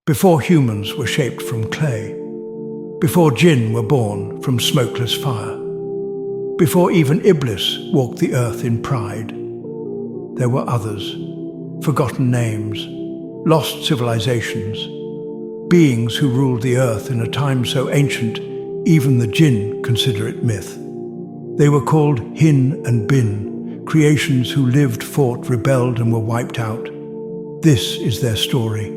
before humans were shaped from clay, before jinn were born from smokeless fire, before even Iblis walked the earth in pride. There were others, forgotten names, lost civilizations, beings who ruled the earth in a time so ancient even the jinn consider it myth. They were called Hin and Bin, creations who lived, fought, rebelled, and were wiped out. This is their story,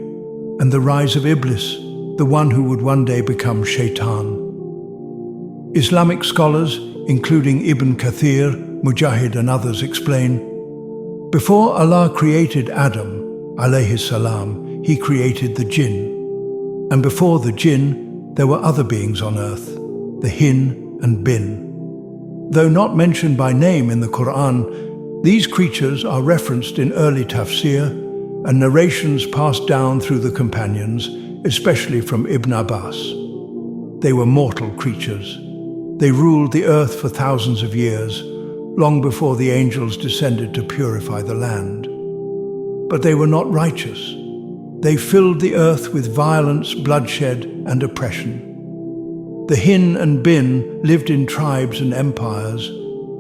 and the rise of Iblis, the one who would one day become Shaitan. Islamic scholars, including Ibn Kathir, Mujahid, and others, explain, before Allah created Adam, alayhi salam, He created the jinn. And before the jinn, there were other beings on earth, the Hin and Bin. Though not mentioned by name in the Quran, these creatures are referenced in early tafsir and narrations passed down through the companions, especially from Ibn Abbas. They were mortal creatures. They ruled the earth for thousands of years, long before the angels descended to purify the land. But they were not righteous. They filled the earth with violence, bloodshed, and oppression. The Hin and Bin lived in tribes and empires.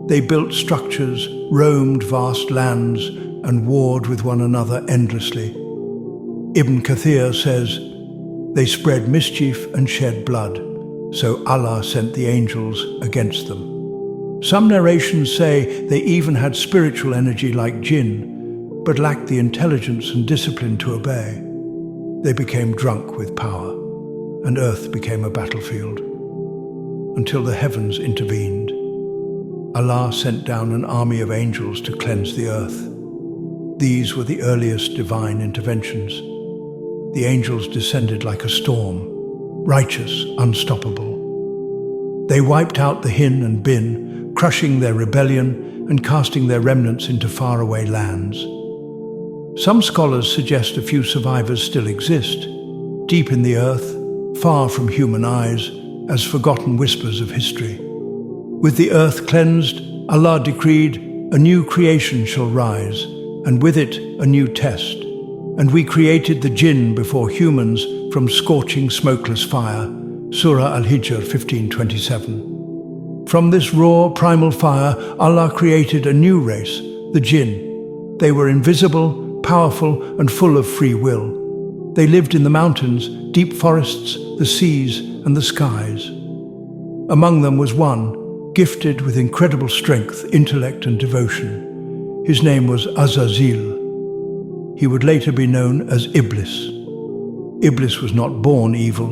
They built structures, roamed vast lands, and warred with one another endlessly. Ibn Kathir says, they spread mischief and shed blood, so Allah sent the angels against them. Some narrations say they even had spiritual energy like jinn, but lacked the intelligence and discipline to obey. They became drunk with power, and earth became a battlefield, until the heavens intervened. Allah sent down an army of angels to cleanse the earth. These were the earliest divine interventions. The angels descended like a storm, righteous, unstoppable. They wiped out the Hin and Bin, crushing their rebellion and casting their remnants into faraway lands. Some scholars suggest a few survivors still exist, deep in the earth, far from human eyes, as forgotten whispers of history. With the earth cleansed, Allah decreed, a new creation shall rise, and with it a new test. And we created the jinn before humans from scorching smokeless fire. Surah Al-Hijr 15:27. From this raw, primal fire, Allah created a new race, the jinn. They were invisible, powerful, and full of free will. They lived in the mountains, deep forests, the seas, and the skies. Among them was one, gifted with incredible strength, intellect, and devotion. His name was Azazil. He would later be known as Iblis. Iblis was not born evil.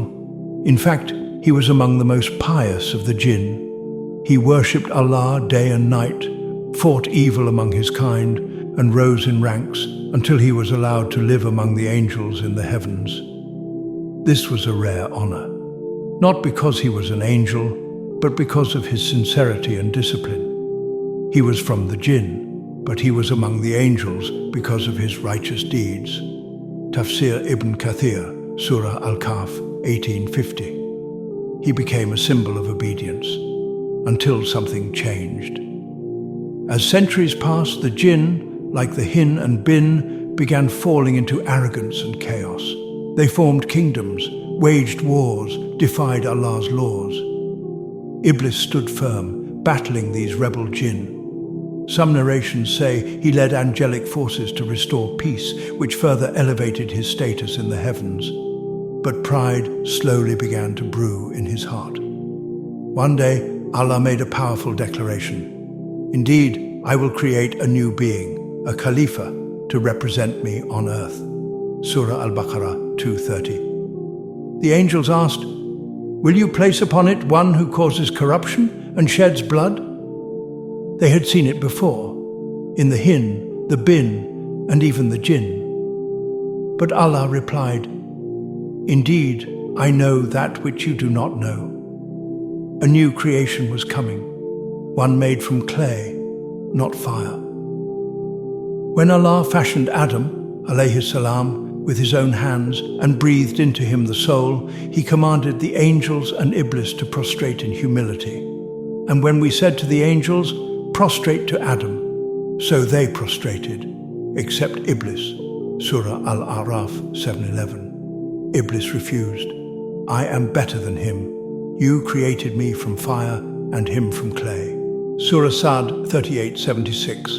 In fact, he was among the most pious of the jinn. He worshipped Allah day and night, fought evil among his kind, and rose in ranks until he was allowed to live among the angels in the heavens. This was a rare honor, not because he was an angel, but because of his sincerity and discipline. He was from the jinn, but he was among the angels because of his righteous deeds. Tafsir Ibn Kathir, Surah Al-Kahf, 1850. He became a symbol of obedience, until something changed. As centuries passed, the jinn, like the Hin and Bin, began falling into arrogance and chaos. They formed kingdoms, waged wars, defied Allah's laws. Iblis stood firm, battling these rebel jinn. Some narrations say he led angelic forces to restore peace, which further elevated his status in the heavens. But pride slowly began to brew in his heart. One day, Allah made a powerful declaration. Indeed, I will create a new being, a Khalifa, to represent me on earth. Surah Al-Baqarah 2:30. The angels asked, will you place upon it one who causes corruption and sheds blood? They had seen it before, in the Hin, the Bin, and even the jinn. But Allah replied, indeed, I know that which you do not know. A new creation was coming, one made from clay, not fire. When Allah fashioned Adam, alayhi salam, with his own hands and breathed into him the soul, he commanded the angels and Iblis to prostrate in humility. And when we said to the angels, prostrate to Adam, so they prostrated, except Iblis. Surah Al-A'raf 7:11. Iblis refused. I am better than him. You created me from fire and him from clay. Surah Sad 38:76.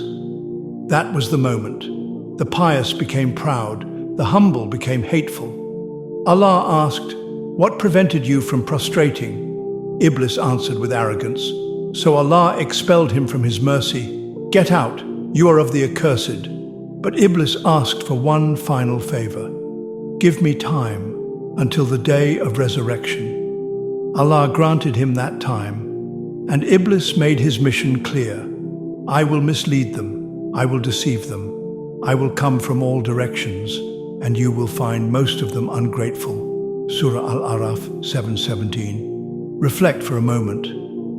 That was the moment. The pious became proud, the humble became hateful. Allah asked, "What prevented you from prostrating?" Iblis answered with arrogance. So Allah expelled him from his mercy. "Get out, you are of the accursed." But Iblis asked for one final favor. "Give me time until the day of resurrection." Allah granted him that time, and Iblis made his mission clear. I will mislead them, I will deceive them, I will come from all directions, and you will find most of them ungrateful. Surah Al-Araf 7:17. Reflect for a moment.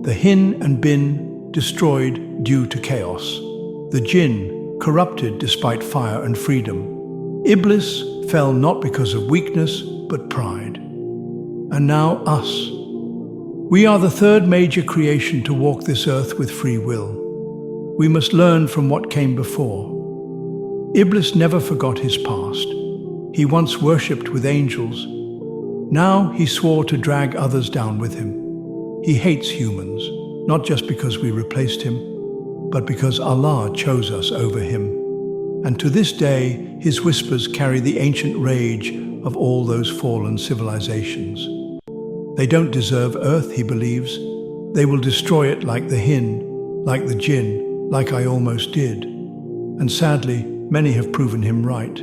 The Hin and Bin destroyed due to chaos. The Jinn corrupted despite fire and freedom. Iblis fell not because of weakness, but pride. And now us. We are the third major creation to walk this earth with free will. We must learn from what came before. Iblis never forgot his past. He once worshipped with angels. Now he swore to drag others down with him. He hates humans, not just because we replaced him, but because Allah chose us over him. And to this day, his whispers carry the ancient rage of all those fallen civilizations. They don't deserve earth, he believes. They will destroy it like the Hin, like the Jinn, like I almost did. And sadly, many have proven him right.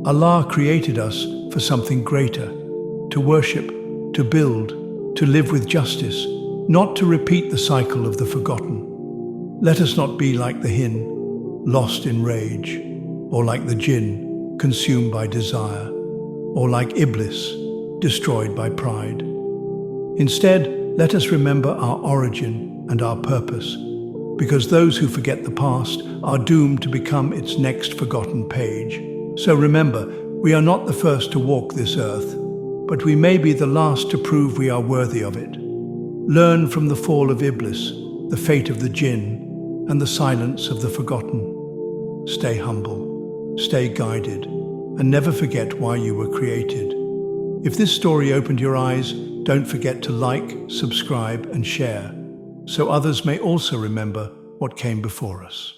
Allah created us for something greater, to worship, to build, to live with justice, not to repeat the cycle of the forgotten. Let us not be like the Hin, lost in rage, or like the Jinn, consumed by desire, or like Iblis, destroyed by pride. Instead, let us remember our origin and our purpose, because those who forget the past are doomed to become its next forgotten page. So remember, we are not the first to walk this earth, but we may be the last to prove we are worthy of it. Learn from the fall of Iblis, the fate of the Jinn, and the silence of the forgotten. Stay humble, stay guided, and never forget why you were created. If this story opened your eyes, don't forget to like, subscribe, and share, so others may also remember what came before us.